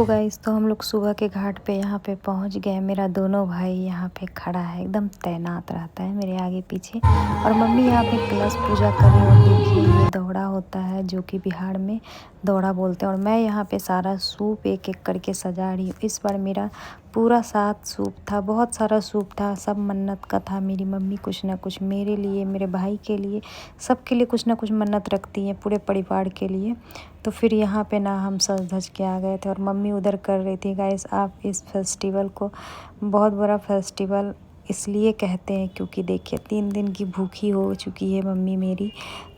तो गाइस तो हम लोग सुबह के घाट पे यहाँ पे पहुँच गए। मेरा दोनों भाई यहाँ पे खड़ा है, एकदम तैनात रहता है मेरे आगे पीछे। और मम्मी यहाँ पे कलश पूजा कर रही है। और देखिए ये दौड़ा होता है जो कि बिहार में दौड़ा बोलते हैं। और मैं यहाँ पे सारा सूप एक एक करके सजा रही हूँ। इस बार मेरा पूरा 7 सूप था, बहुत सारा सूप था, सब मन्नत का था। मेरी मम्मी कुछ ना कुछ मेरे लिए, मेरे भाई के लिए, सबके लिए कुछ ना कुछ मन्नत रखती हैं, पूरे परिवार के लिए। तो फिर यहाँ पे ना हम सज धज के आ गए थे और मम्मी उधर कर रही थी। गाइस आप इस फेस्टिवल को बहुत बड़ा फेस्टिवल इसलिए कहते हैं क्योंकि देखिए 3 दिन की भूखी हो चुकी है मम्मी मेरी।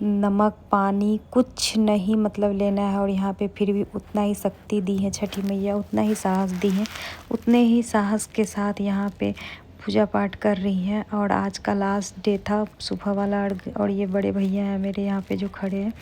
नमक पानी कुछ नहीं मतलब लेना है। और यहाँ पे फिर भी उतना ही शक्ति दी है छठी मैया, उतना ही साहस दी है, उतने ही साहस के साथ यहाँ पे पूजा पाठ कर रही हैं। और आज का लास्ट डे था सुबह वाला। और ये बड़े भैया हैं मेरे यहाँ पे जो खड़े हैं।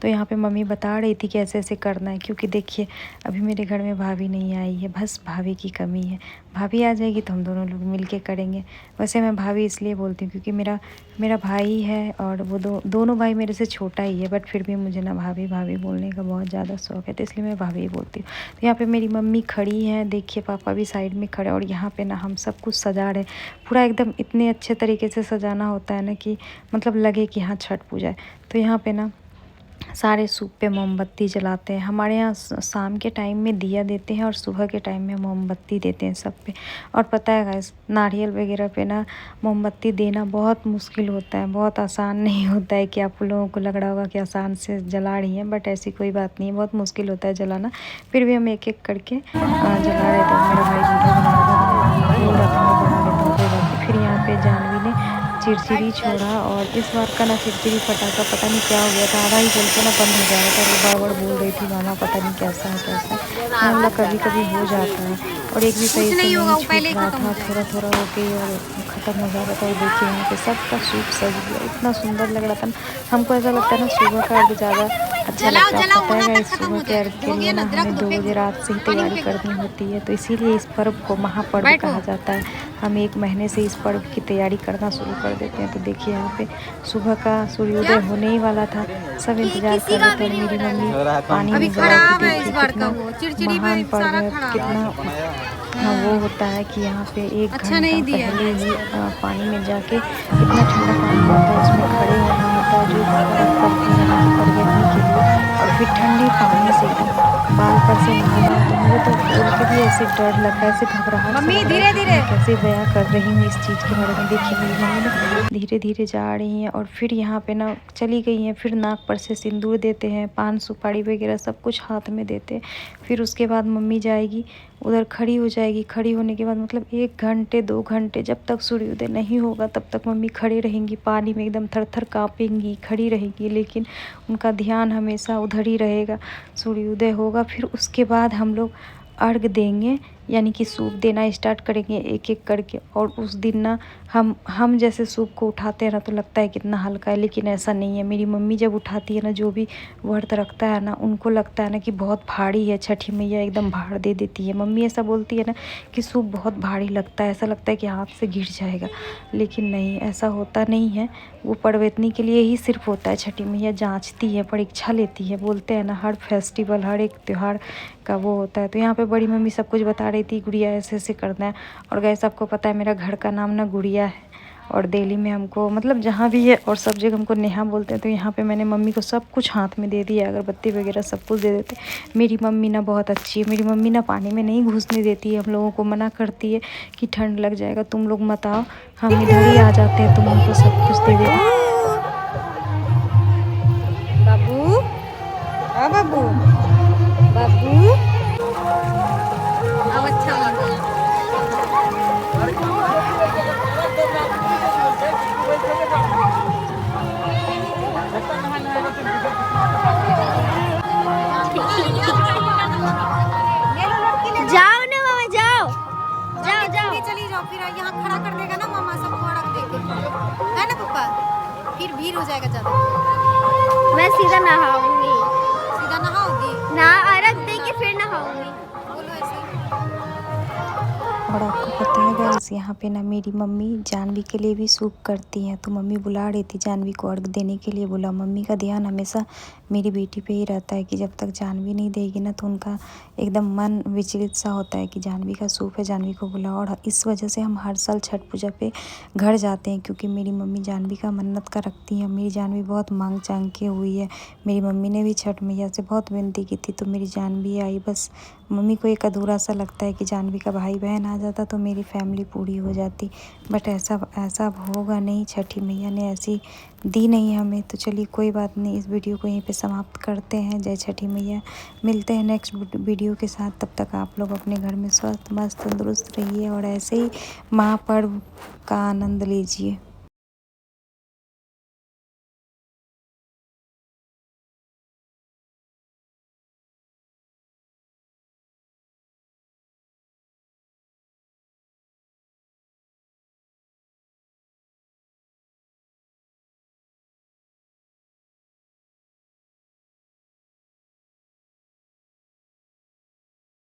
तो यहाँ पे मम्मी बता रही थी कि ऐसे ऐसे करना है, क्योंकि देखिए अभी मेरे घर में भाभी नहीं आई है, बस भाभी की कमी है। भाभी आ जाएगी तो हम दोनों लोग मिल के करेंगे। वैसे मैं भाभी इसलिए बोलती हूँ क्योंकि मेरा भाई है और वो दोनों भाई मेरे से छोटा ही है, बट फिर भी मुझे ना भाभी भाभी बोलने का बहुत ज़्यादा शौक है, तो इसलिए मैं भाभी बोलती हूँ। तो यहाँ पे मेरी मम्मी खड़ी हैं, देखिए पापा भी साइड में खड़े। और यहाँ पे ना हम सब कुछ सजा रहे हैं पूरा एकदम, इतने अच्छे तरीके से सजाना होता है ना कि मतलब लगे कि हाँ छठ पूजा है। तो यहाँ पे ना सारे सूप पे मोमबत्ती जलाते हैं। हमारे यहाँ शाम के टाइम में दिया देते हैं और सुबह के टाइम में मोमबत्ती देते हैं सब पे। और पता है गाइस नारियल वगैरह पे ना मोमबत्ती देना बहुत मुश्किल होता है, बहुत आसान नहीं होता है कि आप लोगों को लग रहा होगा कि आसान से जला रही हैं, बट ऐसी कोई बात नहीं है, बहुत मुश्किल होता है जलाना। फिर भी हम एक एक करके जला रहे थे। मेरा भाई वीडियो बना रहा था, बोल रहा था मैं बना लेता हूँ कोई बात नहीं। फिर यहाँ पे जानवी ने चिरचिरी छोड़ा। और इस बार का ना चिरचिरी फटाका पता नहीं क्या हो गया था, आधा ही जल के ना बंद हो जा रहा था। वो बार बार बोल रही थी मामा पता नहीं कैसा है कैसा है। मैंने बोला कभी कभी हो जाता है। और एक भी सही से नहीं छूट रहा था, थोड़ा थोड़ा होके और ख़त्म हो जा रहा था। और देखिए यहाँ पे सबका सूप सज गया, इतना सुंदर लग रहा था ना। हमको ऐसा लगता है ना सुबह का अर्घ ज़्यादा अच्छा लगता है। पता है इस सुबह के अर्घ के लिए ना हमें 2 बजे रात से ही तैयारी करनी होती है। तो इसीलिए इस पर्व को महापर्व कहा जाता है। हम 1 महीने से इस पर्व की तैयारी करना शुरू कर देते हैं। तो देखिए यहाँ पे सुबह का सूर्योदय होने ही वाला था, सब इंतजार कर रहे थे। मेरी मम्मी पानी में जला के देखिए कितना महान पर्व है, कितना वो होता है कि यहाँ पे 1 घंटा पहले ही पानी में जाके इतना ठंडा पानी होता है, उसमें खड़े होना होता है जो पर्व करती है परगटने के लिए। और फिर ठंडे पानी से एकदम बाल पर से नहाना। तो मुझे तो बोल के भी ऐसे डर लग रहा है, ऐसे घबराहट सा लग रहा है कि मैं कैसे बयां कर रही हूँ इस चीज़ के बारे में। देखिए मेरी मम्मी ना धीरे धीरे जा रही हैं और फिर यहाँ पे ना चली गई हैं। फिर नाक पर से सिंदूर देते हैं, पान सुपारी वगैरह सब कुछ हाथ में देते हैं। फिर उसके बाद मम्मी जाएगी उधर खड़ी हो जाएगी। खड़ी होने के बाद मतलब 1 घंटे 2 घंटे जब तक सूर्योदय नहीं होगा तब तक मम्मी खड़े रहेंगी, पानी में एकदम थर थर काँपेंगी, खड़ी रहेगी, लेकिन उनका ध्यान हमेशा उधर ही रहेगा। सूर्योदय होगा फिर उसके बाद हम लोग अर्घ देंगे, यानी कि सूप देना स्टार्ट करेंगे एक एक करके। और उस दिन ना हम जैसे सूप को उठाते हैं ना तो लगता है कितना हल्का है, लेकिन ऐसा नहीं है। मेरी मम्मी जब उठाती है ना, जो भी व्रत रखता है ना, उनको लगता है ना कि बहुत भारी है, छठी मैया एकदम भार दे देती है। मम्मी ऐसा बोलती है ना कि सूप बहुत भारी लगता है, ऐसा लगता है कि हाथ से गिर जाएगा, लेकिन नहीं ऐसा होता नहीं है। वो परवेतनी के लिए ही सिर्फ होता है। छठी मैया जांचती है, परीक्षा लेती है। बोलते हैं ना हर फेस्टिवल हर एक त्यौहार का वो होता है। तो यहाँ पे बड़ी मम्मी सब कुछ बता रही थी, गुड़िया ऐसे ऐसे करना है। और गैस आपको पता है मेरा घर का नाम ना गुड़िया है, और दिल्ली में हमको मतलब जहाँ भी है और सब जगह हमको नेहा बोलते हैं। तो यहाँ पे मैंने मम्मी को सब कुछ हाथ में दे दिया, अगरबत्ती वगैरह सब कुछ दे देते। मेरी मम्मी ना बहुत अच्छी है, मेरी मम्मी ना पानी में नहीं घुसने देती है, हम लोगों को मना करती है कि ठंड लग जाएगा, तुम लोग मत आओ, हम इधर ही आ जाते हैं, तुम हमको सब कुछ दे देते। बाबू बाबू बाबू अब अच्छा जाओ ना मामा, जाओ जाओ जाओ चली जाओ। फिर यहाँ खड़ा कर देगा ना मामा सबको रख देके, है ना पापा, फिर भीड़ हो जाएगा ज़्यादा। मैं सीधा नहाऊंगी। सीधा नहाओगी ना, अर्घ दे के फिर नहाऊंगी। बोलो ऐसे। और आपको पता है गाइस, यहाँ पे ना मेरी मम्मी जानवी के लिए भी सूप करती हैं। तो मम्मी बुला रही थी जानवी को अर्घ देने के लिए। बोला मम्मी का ध्यान हमेशा मेरी बेटी पे ही रहता है कि जब तक जानवी नहीं देगी ना तो उनका एकदम मन विचलित सा होता है कि जानवी का सूप है, जानवी को बुलाओ। और इस वजह से हम हर साल छठ पूजा पे घर जाते हैं, क्योंकि मेरी मम्मी जानवी का मन्नत का रखती हैं। मेरी जानवी बहुत मांग चांग के हुई है। मेरी मम्मी ने भी छठ मैया से बहुत विनती की थी, तो मेरी जानवी आई। बस मम्मी को एक अधूरा सा लगता है कि जानवी का भाई बहन आ जाता तो मेरी फैमिली पूरी हो जाती, बट ऐसा अब होगा नहीं। छठी मैया ने ऐसी दी नहीं हमें। तो चलिए कोई बात नहीं, इस वीडियो को यहीं पे समाप्त करते हैं। जय छठी मैया। मिलते हैं नेक्स्ट वीडियो के साथ। तब तक आप लोग अपने घर में स्वस्थ मस्त तंदुरुस्त रहिए और ऐसे ही महापर्व का आनंद लीजिए।